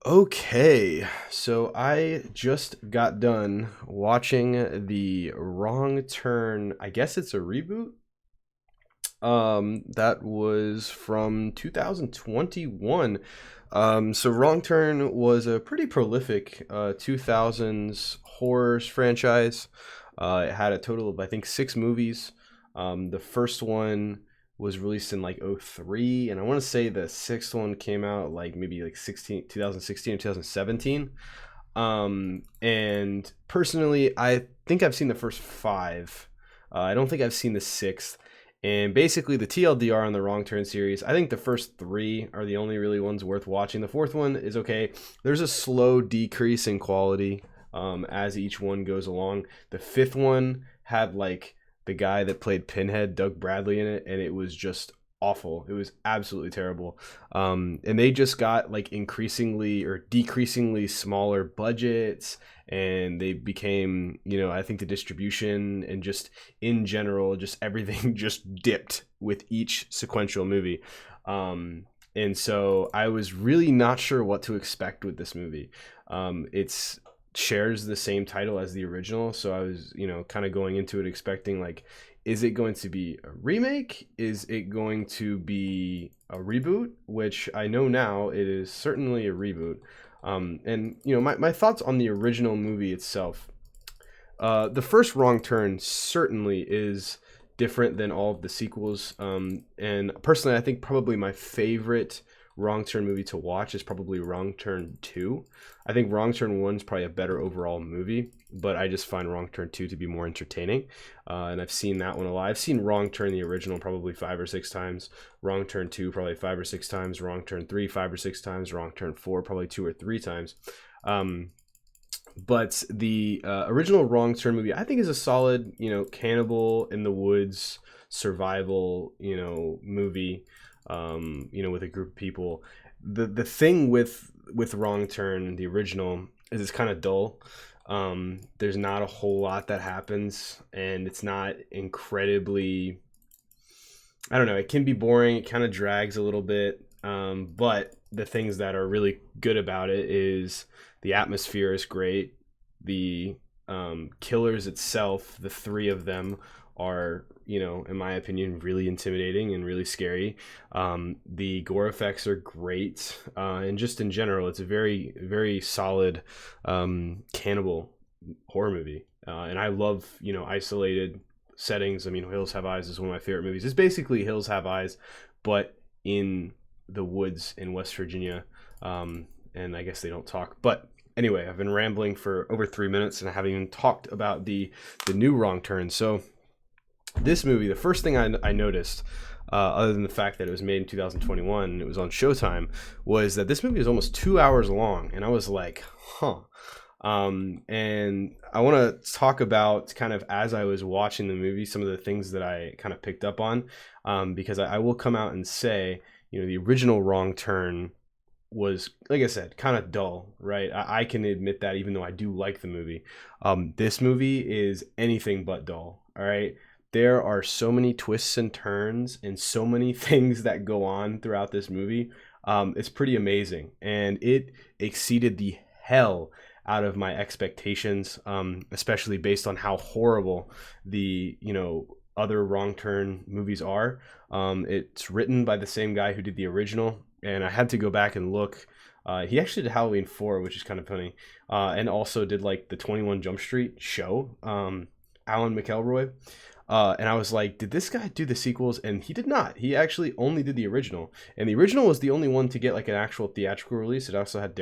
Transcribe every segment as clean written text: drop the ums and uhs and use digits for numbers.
Okay, so I just got done watching the Wrong Turn. I guess it's a reboot. That was from 2021. So Wrong Turn was a pretty prolific 2000s horror franchise. It had a total of I think six movies. The first one was released in like '03, and I want to say the sixth one came out like maybe like 2016 or 2017. And personally, I think I've seen the first five. I don't think I've seen the sixth. And basically, the TLDR on the Wrong Turn series, I think the first three are the only really ones worth watching. The fourth one is okay. There's a slow decrease in quality as each one goes along. The fifth one had like the guy that played Pinhead, Doug Bradley, in it, and it was just awful. It was absolutely terrible. And they just got like increasingly or decreasingly smaller budgets, and they became, I think the distribution and just in general, just everything just dipped with each sequential movie. And so I was really not sure what to expect with this movie. It's shares the same title as the original, so I was, kind of going into it expecting like, is it going to be a remake? Is it going to be a reboot? Which I know now it is certainly a reboot. And my thoughts on the original movie itself. The first Wrong Turn certainly is different than all of the sequels. And personally, I think probably my favorite Wrong Turn movie to watch is probably Wrong Turn 2. I think Wrong Turn 1 is probably a better overall movie, but I just find Wrong Turn 2 to be more entertaining. And I've seen that one a lot. I've seen Wrong Turn, the original, probably five or six times. Wrong Turn 2, probably five or six times. Wrong Turn 3, five or six times. Wrong Turn 4, probably two or three times. But the original Wrong Turn movie, I think, is a solid, cannibal in the woods survival, movie, with a group of people. The thing with Wrong Turn, the original, is it's kind of dull. There's not a whole lot that happens, and it's not incredibly. I don't know. It can be boring. It kind of drags a little bit. But the things that are really good about it is the atmosphere is great. The killers itself, the three of them, are, in my opinion, really intimidating and really scary. The gore effects are great. And just in general, it's a very, very solid cannibal horror movie. And I love, isolated settings. I mean, Hills Have Eyes is one of my favorite movies. It's basically Hills Have Eyes, but in the woods in West Virginia. And I guess they don't talk. But anyway, I've been rambling for over 3 minutes, and I haven't even talked about the new Wrong Turn. So this movie, the first thing I noticed, other than the fact that it was made in 2021 and it was on Showtime, was that this movie is almost 2 hours long, and I was like, huh. And I want to talk about kind of as I was watching the movie, some of the things that I kind of picked up on, because I will come out and say, the original Wrong Turn was, like I said, kind of dull, right? I can admit that, even though I do like the movie. This movie is anything but dull, all right? There are so many twists and turns and so many things that go on throughout this movie. It's pretty amazing, and it exceeded the hell out of my expectations, especially based on how horrible the other Wrong Turn movies are. It's written by the same guy who did the original, and I had to go back and look. He actually did Halloween 4, which is kind of funny, and also did like the 21 Jump Street show, Alan McElroy. And I was like, did this guy do the sequels? And he did not. He actually only did the original, and the original was the only one to get like an actual theatrical release. It also had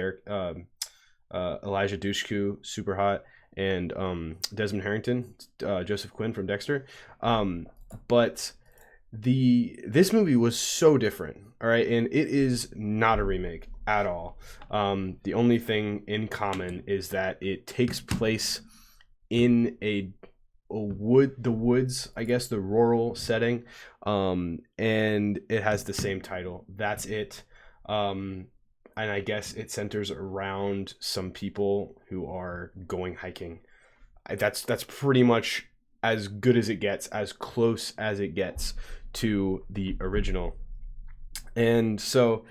Elijah Dushku, super hot, and Desmond Harrington, Joseph Quinn from Dexter. But this movie was so different, all right, and it is not a remake at all. The only thing in common is that it takes place in the woods, I guess, the rural setting, and it has the same title. That's it. And I guess it centers around some people who are going hiking. That's pretty much as good as it gets, as close as it gets to the original. And so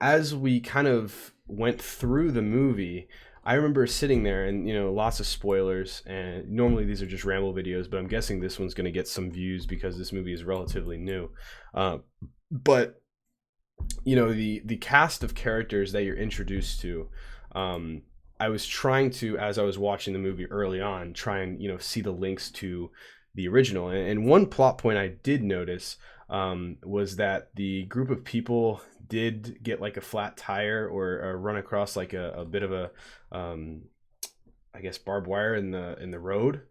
as we kind of went through the movie, I remember sitting there and, lots of spoilers. And normally these are just ramble videos, but I'm guessing this one's going to get some views because this movie is relatively new. Uh, but the cast of characters that you're introduced to, um, I was trying to, as I was watching the movie early on, try and see the links to the original. And one plot point I did notice, was that the group of people did get like a flat tire, or run across like a bit of a, um, I guess, barbed wire in the road.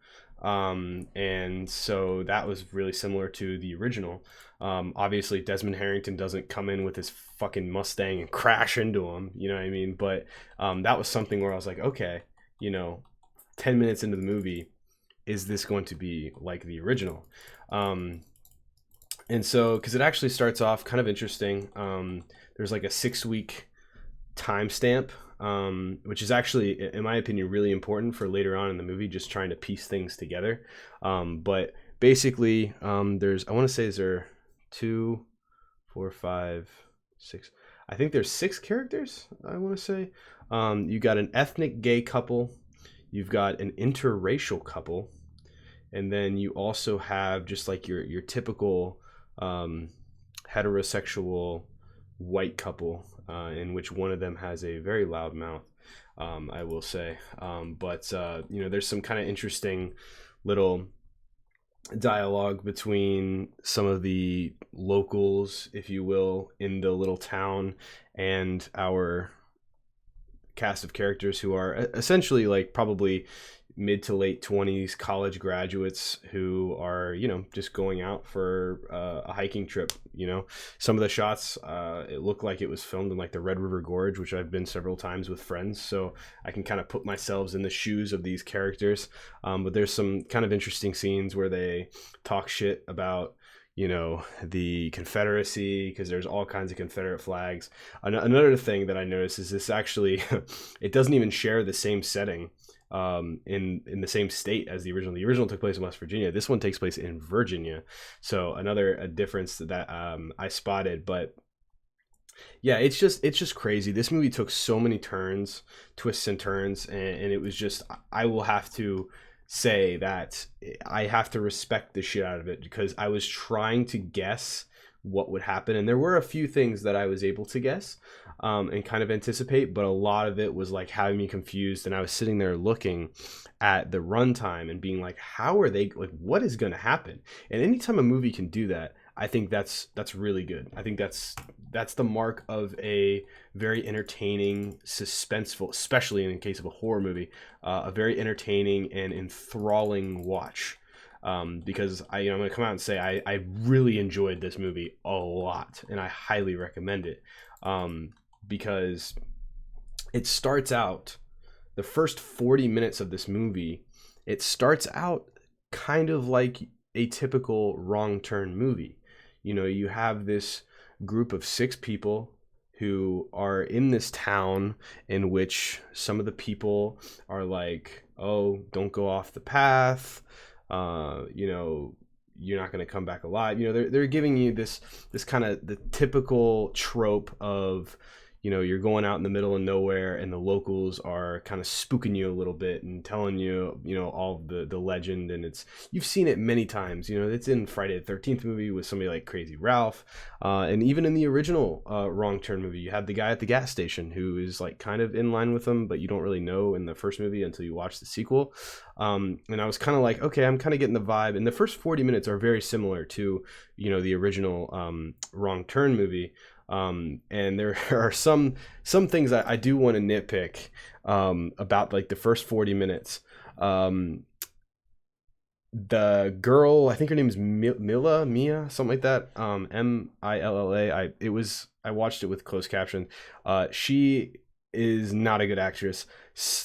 And so that was really similar to the original. Obviously, Desmond Harrington doesn't come in with his fucking Mustang and crash into him. You know what I mean? But that was something where I was like, okay, 10 minutes into the movie, is this going to be like the original? And so, because it actually starts off kind of interesting. There's like a 6-week timestamp, which is actually, in my opinion, really important for later on in the movie, just trying to piece things together. But basically, I want to say, is there 2, 4, 5, 6? I think there's 6 characters, I want to say. You got an ethnic gay couple, you've got an interracial couple, and then you also have just like your typical heterosexual white couple, in which one of them has a very loud mouth, I will say. But there's some kind of interesting little dialogue between some of the locals, if you will, in the little town, and our cast of characters, who are essentially like probably mid to late 20s college graduates who are just going out for a hiking trip. Some of the shots, it looked like it was filmed in like the Red River Gorge, which I've been several times with friends, so I can kind of put myself in the shoes of these characters. But there's some kind of interesting scenes where they talk shit about the Confederacy, because there's all kinds of Confederate flags. Another thing that I noticed is this actually it doesn't even share the same setting, in the same state as the original. The original took place in West Virginia. This one takes place in Virginia. So a difference that I spotted. But yeah, it's just crazy. This movie took so many twists and turns, and it was just, I will have to say that I have to respect the shit out of it, because I was trying to guess what would happen, and there were a few things that I was able to guess, and kind of anticipate, but a lot of it was like having me confused, and I was sitting there looking at the runtime and being like, how are they, like, what is going to happen? And anytime a movie can do that, I think that's really good. I think that's the mark of a very entertaining, suspenseful, especially in the case of a horror movie, a very entertaining and enthralling watch. Because I'm going to come out and say I really enjoyed this movie a lot, and I highly recommend it, because it starts out, the first 40 minutes of this movie, it starts out kind of like a typical Wrong Turn movie. You have this group of 6 people who are in this town, in which some of the people are like, oh, don't go off the path, you're not going to come back alive. They're giving you this kind of the typical trope of, you're going out in the middle of nowhere, and the locals are kind of spooking you a little bit and telling you, all the legend. And you've seen it many times. It's in Friday the 13th movie with somebody like Crazy Ralph. And even in the original Wrong Turn movie, you have the guy at the gas station who is like kind of in line with them, but you don't really know in the first movie until you watch the sequel. And I was kind of like, okay, I'm kind of getting the vibe. And the first 40 minutes are very similar to, the original Wrong Turn movie. And there are some things I do want to nitpick, about like the first 40 minutes. The girl, I think her name is Mia, something like that. Milla. I watched it with closed caption. She is not a good actress.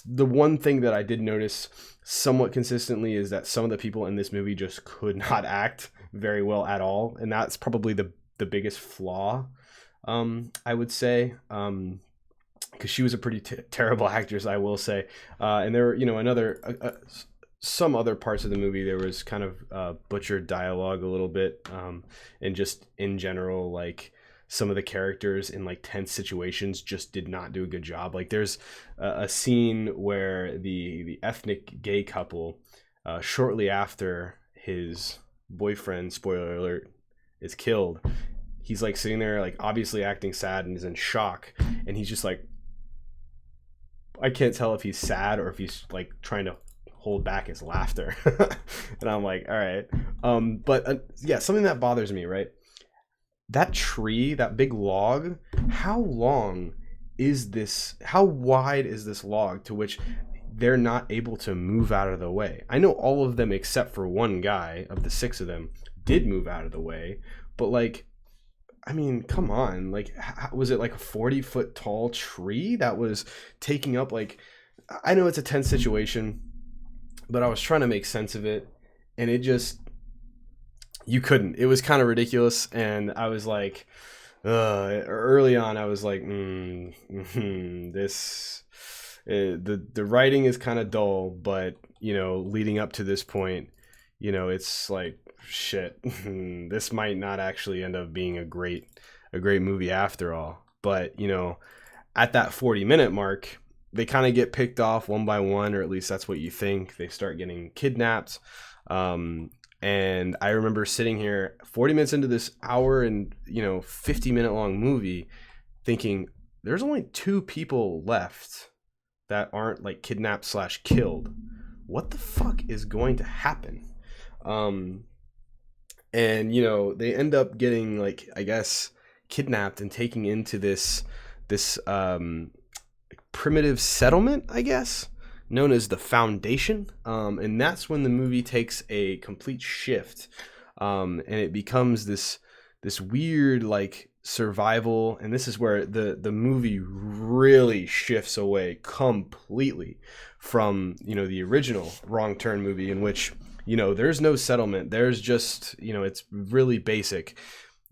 The one thing that I did notice somewhat consistently is that some of the people in this movie just could not act very well at all, and that's probably the biggest flaw, I would say, because she was a pretty terrible actress, I will say. And there were, some other parts of the movie, there was kind of butchered dialogue a little bit, and just in general, like some of the characters in like tense situations just did not do a good job. Like there's a scene where the ethnic gay couple, shortly after his boyfriend, spoiler alert, is killed, he's like sitting there like obviously acting sad and is in shock, and he's just like, I can't tell if he's sad or if he's like trying to hold back his laughter. And I'm like, all right. But yeah, something that bothers me, right? That tree, that big log, how long is this? How wide is this log to which they're not able to move out of the way? I know all of them except for one guy of the 6 of them did move out of the way, but like, I mean, come on. Like, was it like a 40-foot tall tree that was taking up like, I know it's a tense situation, but I was trying to make sense of it, and it just, you couldn't. It was kind of ridiculous, and I was like, early on, I was like, this, the writing is kind of dull, but, you know, leading up to this point, you know, it's like, shit, this might not actually end up being a great movie after all. But, you know, at that 40-minute mark, they kind of get picked off one by one, or at least that's what you think. They start getting kidnapped. And I remember sitting here 40 minutes into this hour and, you know, 50-minute long movie thinking there's only 2 people left that aren't like kidnapped / killed. What the fuck is going to happen? And, you know, they end up getting, like, I guess, kidnapped and taken into this primitive settlement, I guess, known as the Foundation. And that's when the movie takes a complete shift. And it becomes this weird, like, survival. And this is where the movie really shifts away completely from, you know, the original Wrong Turn movie, in which, you know, there's no settlement. There's just, you know, it's really basic.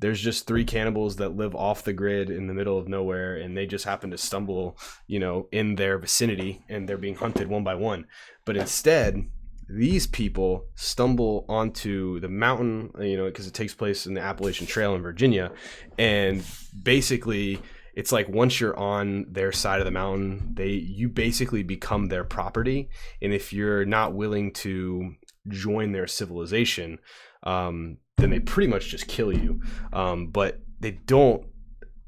There's just 3 cannibals that live off the grid in the middle of nowhere, and they just happen to stumble, you know, in their vicinity, and they're being hunted one by one. But instead, these people stumble onto the mountain, you know, because it takes place in the Appalachian Trail in Virginia. And basically, it's like once you're on their side of the mountain, you basically become their property. And if you're not willing to join their civilization, then they pretty much just kill you. But they don't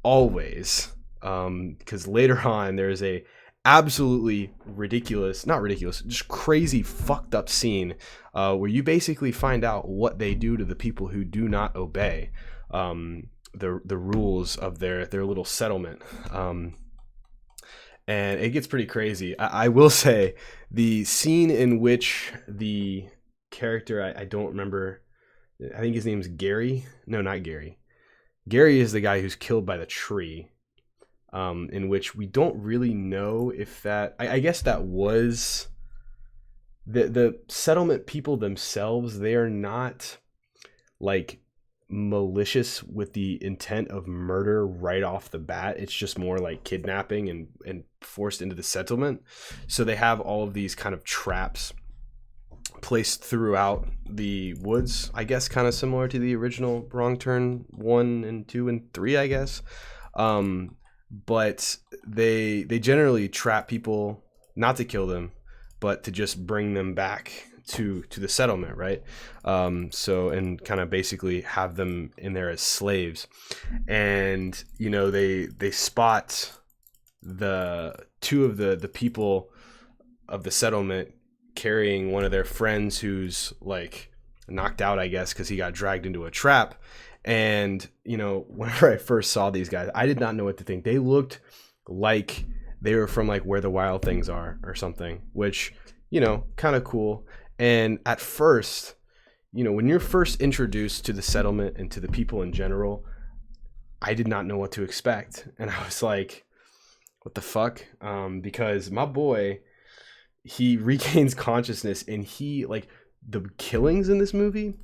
always, because later on there's a absolutely just crazy fucked up scene where you basically find out what they do to the people who do not obey the rules of their little settlement. And it gets pretty crazy. I will say the scene in which the character, I don't remember, I think his name's Gary. No, not Gary. Gary is the guy who's killed by the tree, in which we don't really know if that, I guess that was the settlement people themselves. They are not like malicious with the intent of murder right off the bat. It's just more like kidnapping and forced into the settlement. So they have all of these kind of traps placed throughout the woods, I guess, kind of similar to the original Wrong Turn 1 and 2 and 3, I guess. But they generally trap people not to kill them, but to just bring them back to the settlement, right? So, and kind of basically have them in there as slaves. And, you know, they spot the 2 of the people of the settlement carrying one of their friends who's like knocked out, I guess, because he got dragged into a trap. And, you know, whenever I first saw these guys, I did not know what to think. They looked like they were from like Where the Wild Things Are or something, which, you know, kind of cool. And at first, you know, when you're first introduced to the settlement and to the people in general, I did not know what to expect. And I was like, what the fuck? Because my boy, he regains consciousness, and he, like, the killings in this movie,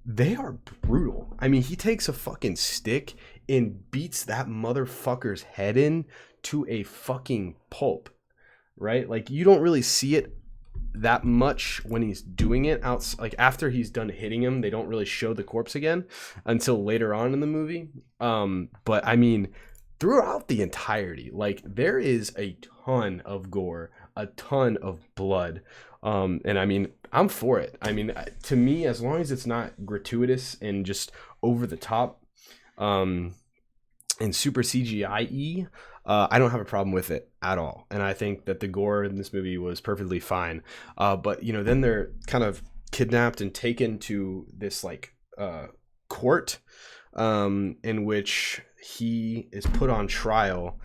they are brutal. I mean, he takes a fucking stick and beats that motherfucker's head in to a fucking pulp, right? Like, you don't really see it that much when he's doing it out, like after he's done hitting him, they don't really show the corpse again until later on in the movie. But I mean, throughout the entirety, like there is a ton of gore, a ton of blood. And I mean, I'm for it. I mean, to me, as long as it's not gratuitous and just over the top, um, and super CGI-y, I don't have a problem with it at all. And I think that the gore in this movie was perfectly fine. But you know, then they're kind of kidnapped and taken to this like court, in which he is put on trial.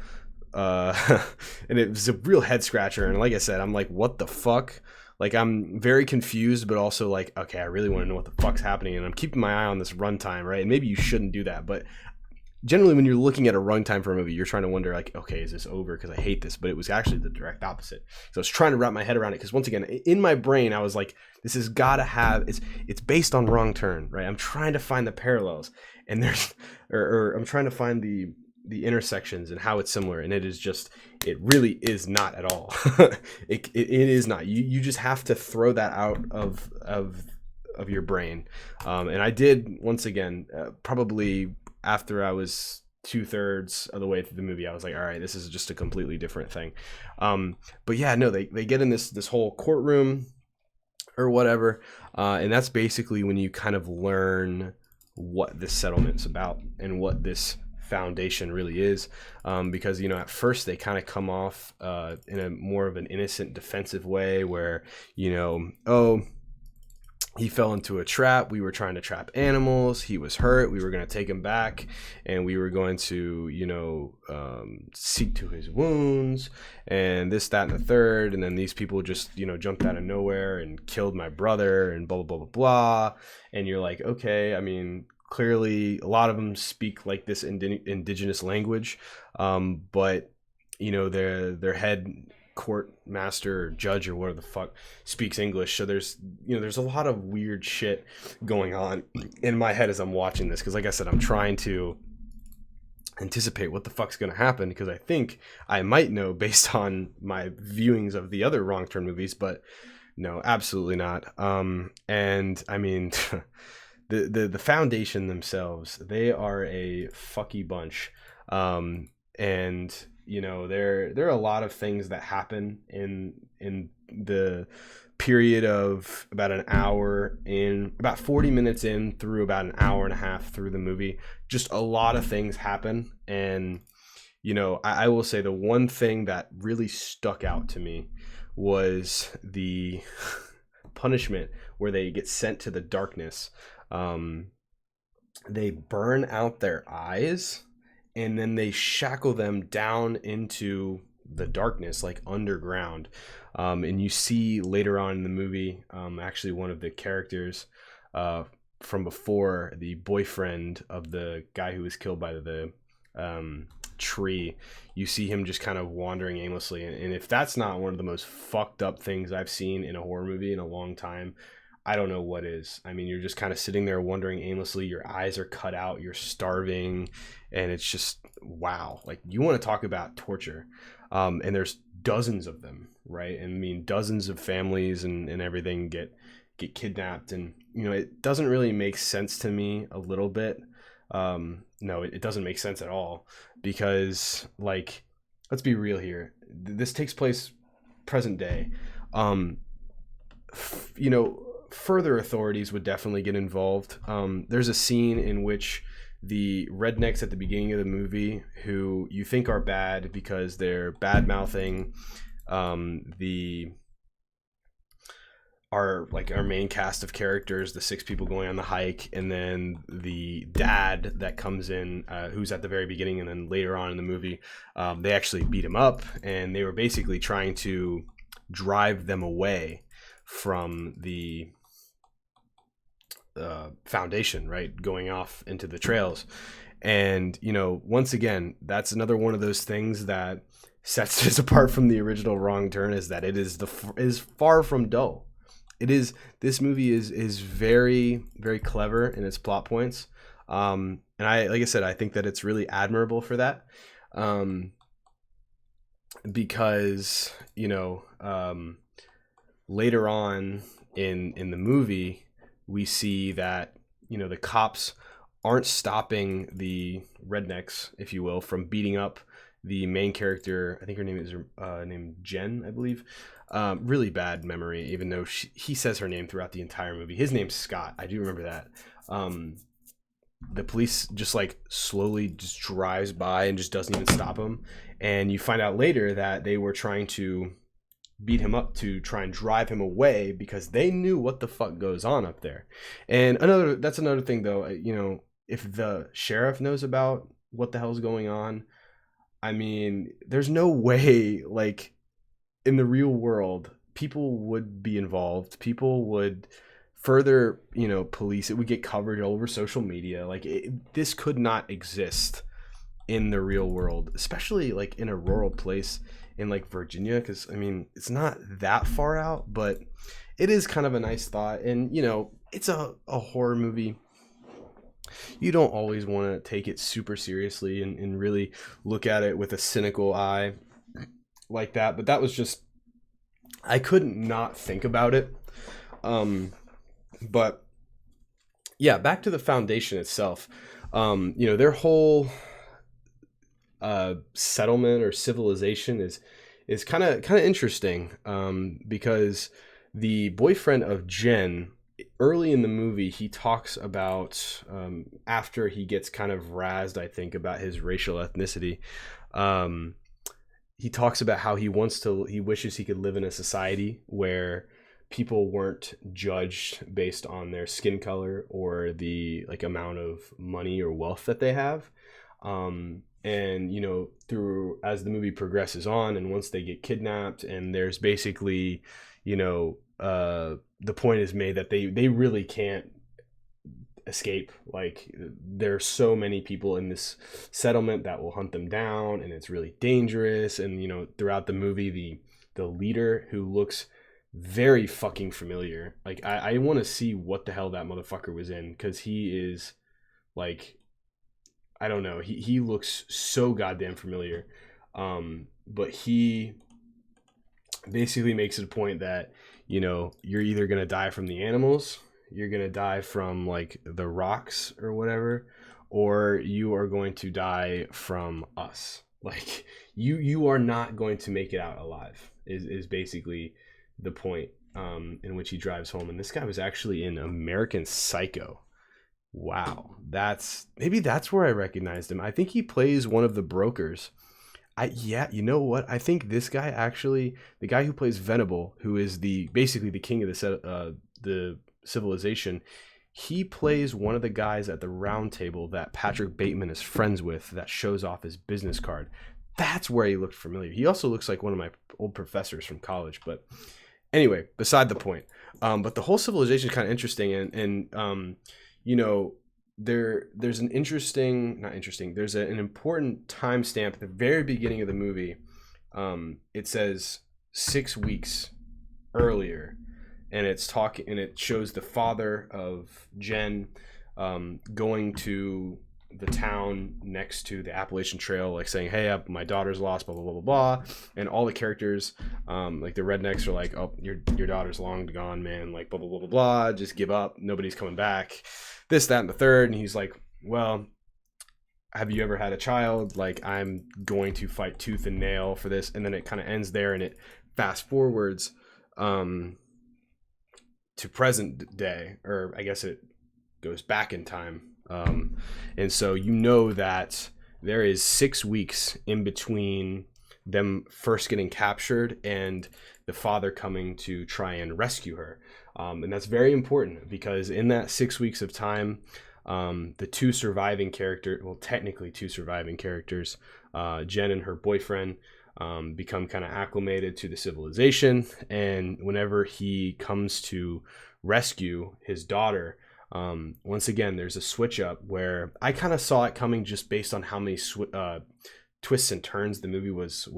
And it was a real head scratcher. And like I said, I'm like, what the fuck? Like, I'm very confused, but also like, okay, I really want to know what the fuck's happening. And I'm keeping my eye on this runtime, right? And maybe you shouldn't do that, but generally when you're looking at a runtime for a movie, you're trying to wonder like, okay, is this over? Because I hate this. But it was actually the direct opposite. So I was trying to wrap my head around it because once again, in my brain, I was like, this has got to have, it's based on Wrong Turn, right? I'm trying to find the parallels, and there's, or I'm trying to find the intersections and how it's similar, and it is just, it really is not at all. It is not. You just have to throw that out of your brain. And I did once again, probably after I was 2/3 of the way through the movie. I was like, all right, this is just a completely different thing. But yeah, no, they get in this whole courtroom or whatever, and that's basically when you kind of learn what this settlement's about and what this foundation really is, because you know, at first they kind of come off in a more of an innocent defensive way where, you know, oh, he fell into a trap, we were trying to trap animals, he was hurt, we were going to take him back, and we were going to, you know, seek to his wounds and this, that, and the third, and then these people just, you know, jumped out of nowhere and killed my brother and blah blah blah blah blah. And you're like, okay, I mean, clearly a lot of them speak like this indigenous language, but you know, their head court master or judge or whatever the fuck speaks English. So there's, you know, there's a lot of weird shit going on in my head as I'm watching this, because like I said, I'm trying to anticipate what the fuck's gonna happen, because I think I might know based on my viewings of the other Wrong Turn movies, but no, absolutely not. And I mean, the foundation themselves, they are a fucky bunch. And you know, there are a lot of things that happen in the period of about an hour, in about 40 minutes in through about an hour and a half through the movie. Just a lot of things happen. And you know, I will say the one thing that really stuck out to me was the punishment where they get sent to the darkness. They burn out their eyes, and then they shackle them down into the darkness, like underground. And you see later on in the movie, actually one of the characters from before, the boyfriend of the guy who was killed by the tree, you see him just kind of wandering aimlessly. And if that's not one of the most fucked up things I've seen in a horror movie in a long time, I don't know what is. I mean, you're just kind of sitting there wandering aimlessly. Your eyes are cut out. You're starving. And it's just, wow. Like, you want to talk about torture. And there's dozens of them, right? And I mean, dozens of families and everything get kidnapped. And, you know, it doesn't really make sense to me a little bit. No, it doesn't make sense at all. Because, like, let's be real here. This takes place present day. You know, further authorities would definitely get involved. There's a scene in which the rednecks at the beginning of the movie, who you think are bad because they're bad mouthing our main cast of characters, the 6 people going on the hike, and then the dad that comes in, who's at the very beginning, and then later on in the movie, they actually beat him up, and they were basically trying to drive them away from the foundation, right, going off into the trails. And you know, once again, that's another one of those things that sets this apart from the original Wrong Turn, is that it is far from dull. This movie is very, very clever in its plot points, and like I said, I think that it's really admirable for that, because you know, later on in the movie, we see that, you know, the cops aren't stopping the rednecks, if you will, from beating up the main character. I think her name is named Jen, I believe. Really bad memory, even though he says her name throughout the entire movie. His name's Scott. I do remember that. The police just like slowly just drives by and just doesn't even stop him. And you find out later that they were trying to beat him up to try and drive him away because they knew what the fuck goes on up there. And that's another thing though, you know, if the sheriff knows about what the hell's going on, I mean, there's no way, like, in the real world, people would be involved. People would further, you know, police it. Would get coverage all over social media. Like, this could not exist in the real world, especially like in a rural place in like Virginia, because I mean, it's not that far out, but it is kind of a nice thought. And, you know, it's a horror movie. You don't always want to take it super seriously and really look at it with a cynical eye like that. But that was just, I couldn't not think about it. But yeah, back to the Foundation itself. You know, their whole settlement or civilization is kind of interesting, because the boyfriend of Jen, early in the movie, he talks about, after he gets kind of razzed, I think, about his racial ethnicity, he talks about how he wishes he could live in a society where people weren't judged based on their skin color or the like amount of money or wealth that they have. And, you know, as the movie progresses on, and once they get kidnapped, and there's basically, you know, the point is made that they really can't escape. Like, there's so many people in this settlement that will hunt them down, and it's really dangerous. And, you know, throughout the movie, the leader, who looks very fucking familiar, like I want to see what the hell that motherfucker was in, because he is like, I don't know, he looks so goddamn familiar. But he basically makes it a point that, you know, you're either gonna die from the animals, you're gonna die from like the rocks or whatever, or you are going to die from us. Like, you are not going to make it out alive is basically the point, in which he drives home. And this guy was actually in American Psycho. Wow, maybe that's where I recognized him. I think he plays one of the brokers. Yeah, you know what? I think this guy actually, the guy who plays Venable, who is basically the king of the civilization, he plays one of the guys at the round table that Patrick Bateman is friends with, that shows off his business card. That's where he looked familiar. He also looks like one of my old professors from college. But anyway, beside the point. But the whole civilization is kind of interesting, and you know, there's an there's an important timestamp at the very beginning of the movie. It says 6 weeks earlier, and it shows the father of Jen going to the town next to the Appalachian Trail, like saying, "Hey, my daughter's lost," blah blah blah blah blah. And all the characters, like the rednecks, are like, "Oh, your daughter's long gone, man," like blah blah blah blah blah, just give up, nobody's coming back, this, that, and the third. And he's like, "Well, have you ever had a child? Like, I'm going to fight tooth and nail for this." And then it kind of ends there, and it fast forwards to present day, or I guess it goes back in time. And so you know that there is 6 weeks in between them first getting captured and the father coming to try and rescue her. And that's very important, because in that 6 weeks of time, the technically two surviving characters, Jen and her boyfriend, become kind of acclimated to the civilization. And whenever he comes to rescue his daughter, once again, there's a switch up where I kind of saw it coming just based on how many twists and turns the movie was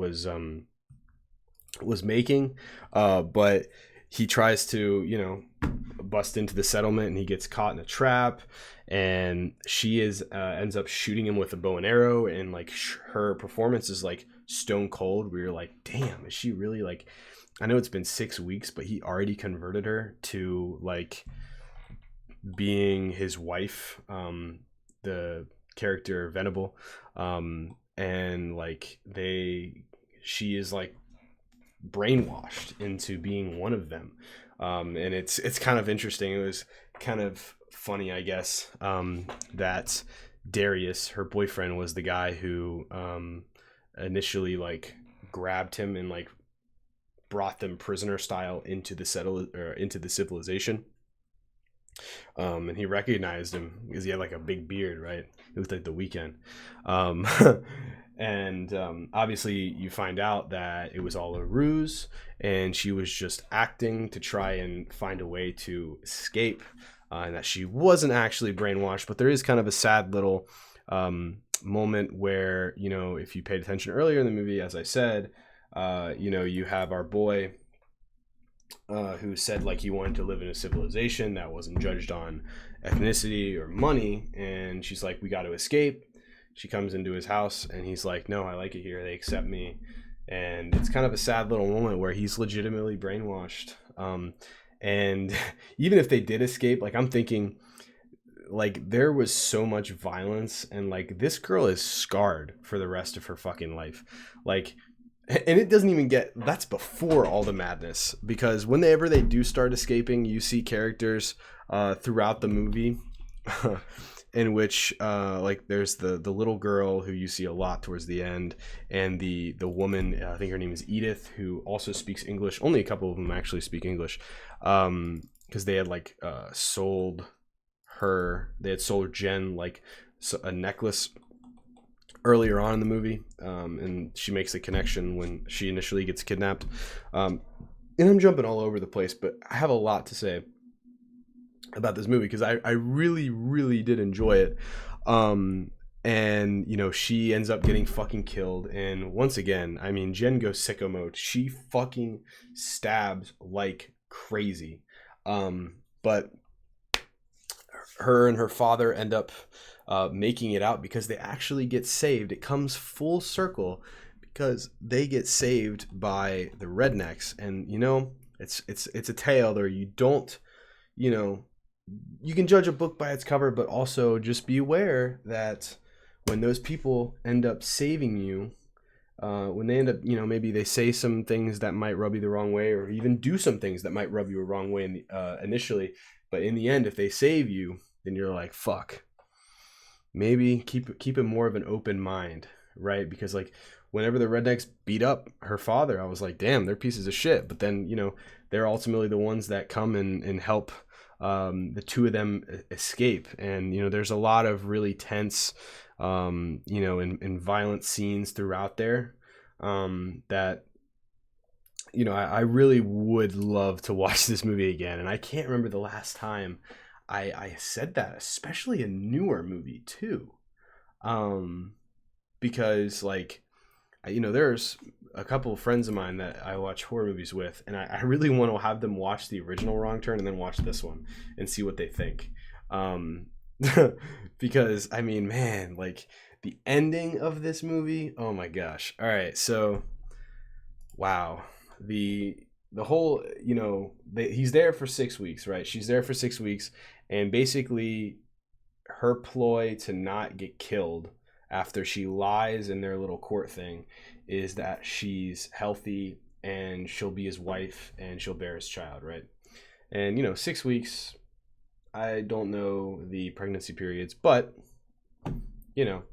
making. But he tries to, you know, bust into the settlement, and he gets caught in a trap, and she ends up shooting him with a bow and arrow, and like her performance is like stone cold, where you're like, damn, is she really like, I know it's been 6 weeks, but he already converted her to like being his wife, the character Venable, and like she is like brainwashed into being one of them, and it's kind of interesting. It was kind of funny, I guess, that Darius, her boyfriend, was the guy who initially like grabbed him and like brought them prisoner style into the civilization. And he recognized him because he had like a big beard, right? It looked like the Weekend. Um, and obviously, you find out that it was all a ruse, and she was just acting to try and find a way to escape, and that she wasn't actually brainwashed. But there is kind of a sad little moment where, you know, if you paid attention earlier in the movie, as I said, you know, you have our boy who said like he wanted to live in a civilization that wasn't judged on ethnicity or money, and she's like, we got to escape. She comes into his house and he's like, no, I like it here, they accept me. And it's kind of a sad little moment where he's legitimately brainwashed. And even if they did escape, like I'm thinking like there was so much violence, and like this girl is scarred for the rest of her fucking life. Like, and it doesn't even get, that's before all the madness, because whenever they do start escaping, you see characters throughout the movie in which like there's the little girl who you see a lot towards the end, and the woman, I think her name is Edith, who also speaks English. Only a couple of them actually speak English, because they had like sold Jen like a necklace earlier on in the movie, and she makes the connection when she initially gets kidnapped. And I'm jumping all over the place, but I have a lot to say about this movie because I really, really did enjoy it. And, you know, she ends up getting fucking killed. And once again, I mean, Jen goes sicko mode. She fucking stabs like crazy. But her and her father end up making it out because they actually get saved. It comes full circle because they get saved by the rednecks. And, you know, it's a tale there. You don't, you know, you can judge a book by its cover, but also just be aware that when those people end up saving you, when they end up, you know, maybe they say some things that might rub you the wrong way, or even do some things that might rub you the wrong way initially, but in the end, if they save you, then you're like, fuck, maybe keep it more of an open mind, right? Because like whenever the rednecks beat up her father, I was like, damn, they're pieces of shit. But then, you know, they're ultimately the ones that come and help the two of them escape. And, you know, there's a lot of really tense, you know, and violent scenes throughout there that, you know, I really would love to watch this movie again. And I can't remember the last time I said that, especially a newer movie too. Because like, you know, there's a couple of friends of mine that I watch horror movies with, and I really want to have them watch the original Wrong Turn and then watch this one and see what they think. Because I mean, man, like the ending of this movie, oh my gosh. All right, so wow. The whole, you know, he's there for 6 weeks, right? She's there for 6 weeks, and basically her ploy to not get killed after she lies in their little court thing is that she's healthy and she'll be his wife and she'll bear his child, right? And, you know, 6 weeks, I don't know the pregnancy periods, but, you know,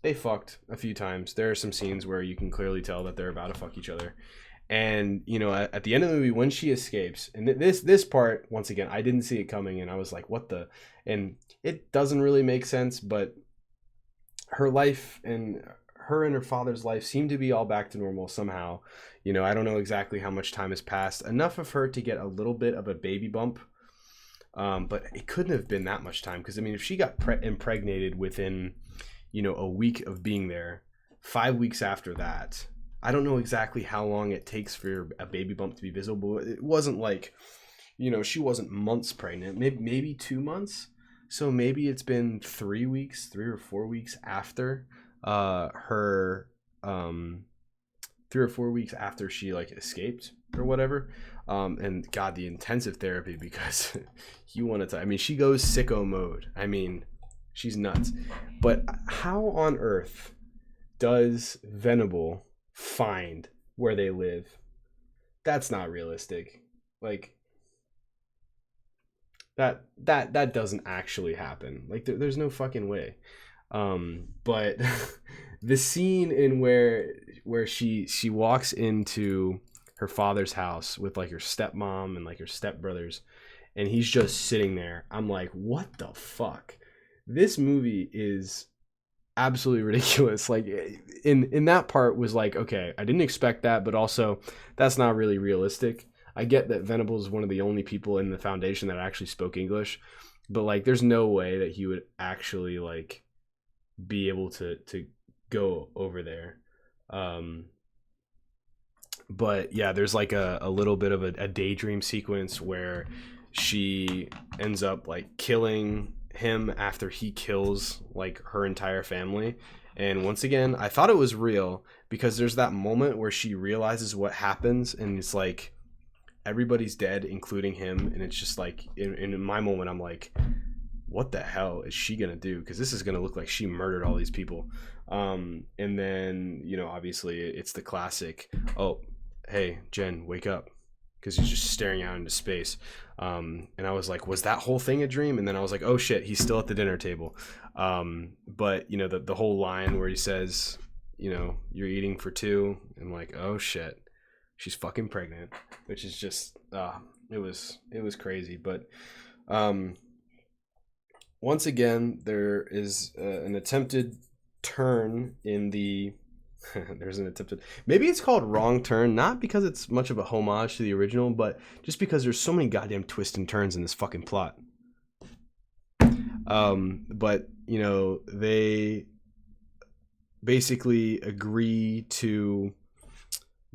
they fucked a few times. There are some scenes where you can clearly tell that they're about to fuck each other. And, you know, at the end of the movie, when she escapes, and this part, once again, I didn't see it coming, and I was like, what the? And it doesn't really make sense, but her life and her father's life seem to be all back to normal somehow. You know, I don't know exactly how much time has passed. Enough of her to get a little bit of a baby bump, but it couldn't have been that much time. Because, I mean, if she got impregnated within, you know, a week of being there, 5 weeks after that, I don't know exactly how long it takes for a baby bump to be visible. It wasn't like, you know, she wasn't months pregnant, maybe 2 months. So maybe it's been 3 weeks, 3 or 4 weeks after her 3 or 4 weeks after she like escaped or whatever. And God, the intensive therapy, because you want to, I mean, she goes sicko mode. I mean, she's nuts. But how on earth does Venable find where they live? That's not realistic. Like, that doesn't actually happen. Like, there's no fucking way. But the scene in where she walks into her father's house with like her stepmom and like her stepbrothers, and he's just sitting there. I'm like, what the fuck? This movie is absolutely ridiculous. Like, in that part was like, okay, I didn't expect that, but also that's not really realistic. I get that Venable is one of the only people in the Foundation that actually spoke English, but like, there's no way that he would actually like be able to go over there. But yeah, there's like a little bit of a daydream sequence where she ends up like killing him after he kills like her entire family. And once again, I thought it was real because there's that moment where she realizes what happens, and it's like everybody's dead, including him. And it's just like, in my moment, I'm like, what the hell is she gonna do? Because this is gonna look like she murdered all these people. And then, you know, obviously it's the classic, oh, hey, Jen, wake up, because he's just staring out into space. And I was like, was that whole thing a dream? And then I was like, oh shit, he's still at the dinner table. But you know, the whole line where he says, you know, you're eating for two, I'm like, oh shit, she's fucking pregnant, which is just, it was crazy. But once again, there is an attempted turn in the there's an attempted, maybe it's called Wrong Turn, not because it's much of a homage to the original, but just because there's so many goddamn twists and turns in this fucking plot. But you know, they basically agree to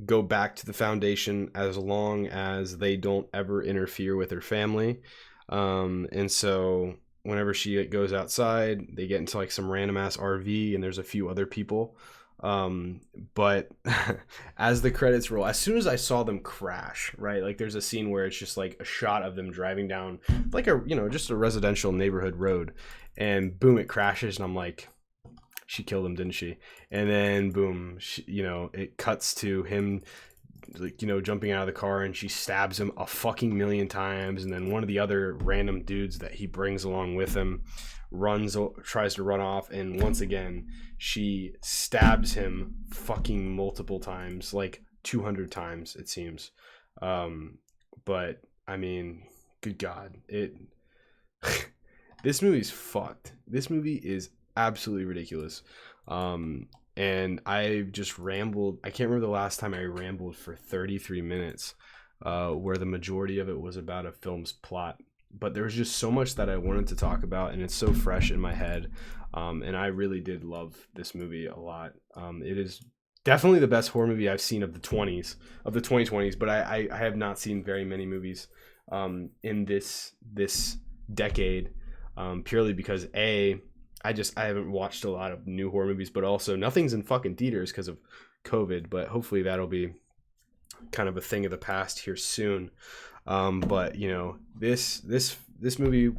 go back to the Foundation as long as they don't ever interfere with her family. And so whenever she goes outside, they get into like some random ass RV, and there's a few other people. But as the credits roll, as soon as I saw them crash, right, like there's a scene where it's just like a shot of them driving down like a, you know, just a residential neighborhood road, and boom, it crashes, and I'm like, she killed him, didn't she? And then boom, you know, it cuts to him, like, you know, jumping out of the car, and she stabs him a fucking million times. And then one of the other random dudes that he brings along with him tries to run off, and once again she stabs him fucking multiple times, like 200 times it seems. But I mean, good God, this movie's fucked. This movie is absolutely ridiculous. And I just rambled. I can't remember the last time I rambled for 33 minutes, where the majority of it was about a film's plot. But there was just so much that I wanted to talk about, and it's so fresh in my head. And I really did love this movie a lot. It is definitely the best horror movie I've seen of the 2020s. But I have not seen very many movies in this decade, purely because I haven't watched a lot of new horror movies, but also nothing's in fucking theaters because of COVID. But hopefully that'll be kind of a thing of the past here soon. But you know, this movie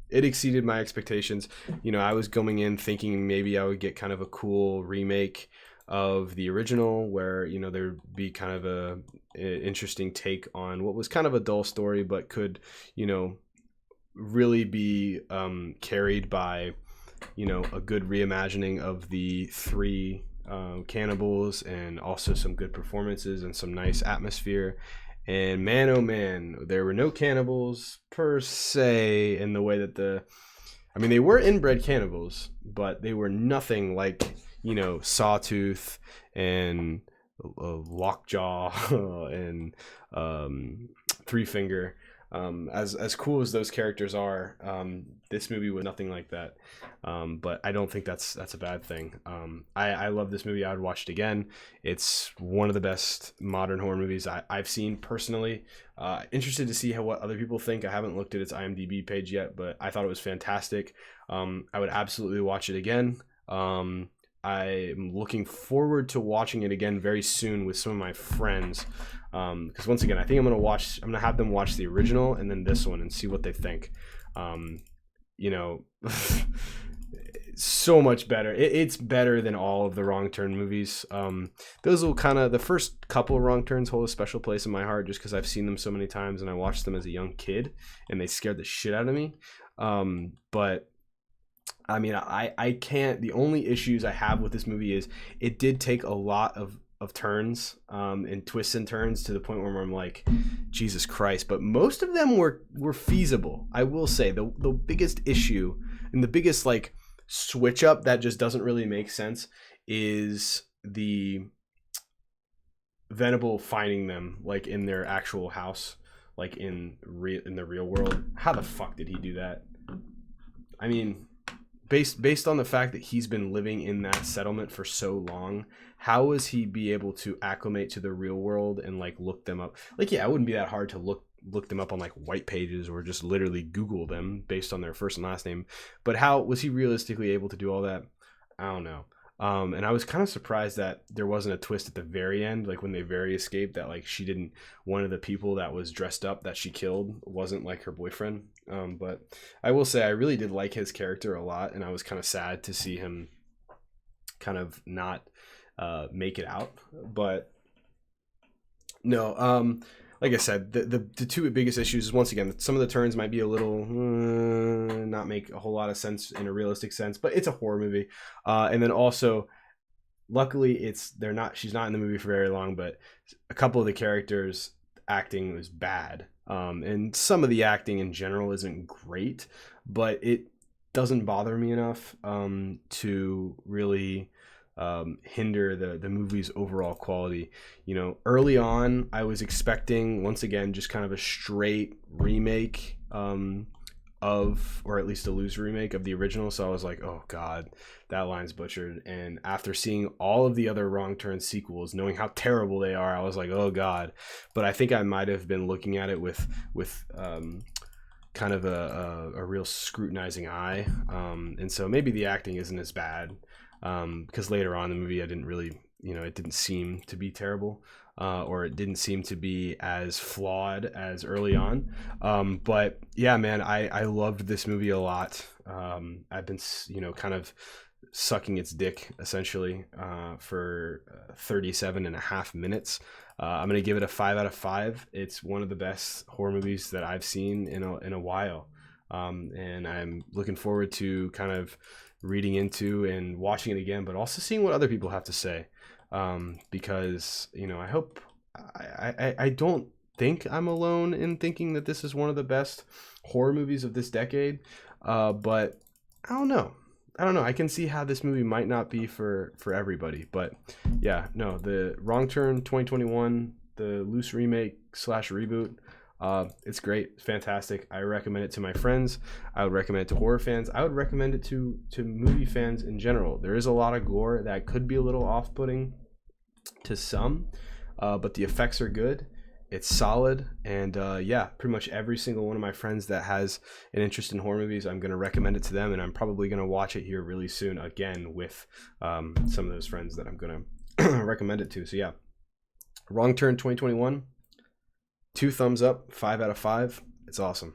it exceeded my expectations. You know, I was going in thinking maybe I would get kind of a cool remake of the original, where, you know, there'd be kind of an interesting take on what was kind of a dull story, but could, you know, really be carried by, you know, a good reimagining of the three cannibals, and also some good performances and some nice atmosphere. And man, oh man, there were no cannibals per se in the way that I mean, they were inbred cannibals, but they were nothing like, you know, Sawtooth and Lockjaw and Three Finger. As cool as those characters are, this movie was nothing like that. But I don't think that's a bad thing. I love this movie. I would watch it again. It's one of the best modern horror movies I've seen personally. Interested to see what other people think. I haven't looked at its IMDb page yet, but I thought it was fantastic. I would absolutely watch it again. I'm looking forward to watching it again very soon with some of my friends. Because once again, I think I'm gonna have them watch the original and then this one and see what they think. Um, you know, so much better. It's better than all of the Wrong Turn movies. Those will kind of, the first couple of Wrong Turns hold a special place in my heart just because I've seen them so many times and I watched them as a young kid and they scared the shit out of me. But I mean, I can't. The only issues I have with this movie is it did take a lot of turns and twists and turns to the point where I'm like, Jesus Christ. But most of them were feasible. I will say the biggest issue and the biggest like switch up that just doesn't really make sense is the Venable finding them like in their actual house, like in the real world. How the fuck did he do that? I mean, based on the fact that he's been living in that settlement for so long, how was he be able to acclimate to the real world and like look them up? Like, yeah, it wouldn't be that hard to look them up on like white pages or just literally Google them based on their first and last name. But how was he realistically able to do all that? I don't know. And I was kind of surprised that there wasn't a twist at the very end, like when they very escaped, that like she didn't, one of the people that was dressed up that she killed wasn't like her boyfriend. But I will say I really did like his character a lot, and I was kind of sad to see him kind of not make it out. But no, like I said, the two biggest issues is, once again, some of the turns might be a little not make a whole lot of sense in a realistic sense, but it's a horror movie. And then also, luckily, she's not in the movie for very long, but a couple of the characters acting was bad. And some of the acting in general isn't great, but it doesn't bother me enough to really hinder the movie's overall quality. You know, early on I was expecting, once again, just kind of a straight remake or at least a loose remake of the original. So I was like, oh god, that line's butchered. And after seeing all of the other Wrong Turn sequels, knowing how terrible they are, I was like, oh god. But I think I might have been looking at it with kind of a real scrutinizing eye, and so maybe the acting isn't as bad. Because later on in the movie, I didn't really, it didn't seem to be terrible, or it didn't seem to be as flawed as early on. But yeah, man, I loved this movie a lot. I've been, kind of sucking its dick essentially for 37 and a half minutes. I'm going to give it a 5 out of 5. It's one of the best horror movies that I've seen in a while. And I'm looking forward to kind of reading into and watching it again, but also seeing what other people have to say, because I hope I don't think I'm alone in thinking that this is one of the best horror movies of this decade, but I don't know. I can see how this movie might not be for everybody, but yeah, no, the Wrong Turn 2021, the loose remake / reboot, it's great. It's fantastic. I recommend it to my friends. I would recommend it to horror fans. I would recommend it to movie fans in general. There is a lot of gore that could be a little off-putting to some, but the effects are good. It's solid, and yeah, pretty much every single one of my friends that has an interest in horror movies, I'm going to recommend it to them, and I'm probably going to watch it here really soon again with some of those friends that I'm going to recommend it to. So yeah, Wrong Turn 2021. 2 thumbs up, 5 out of 5. It's awesome.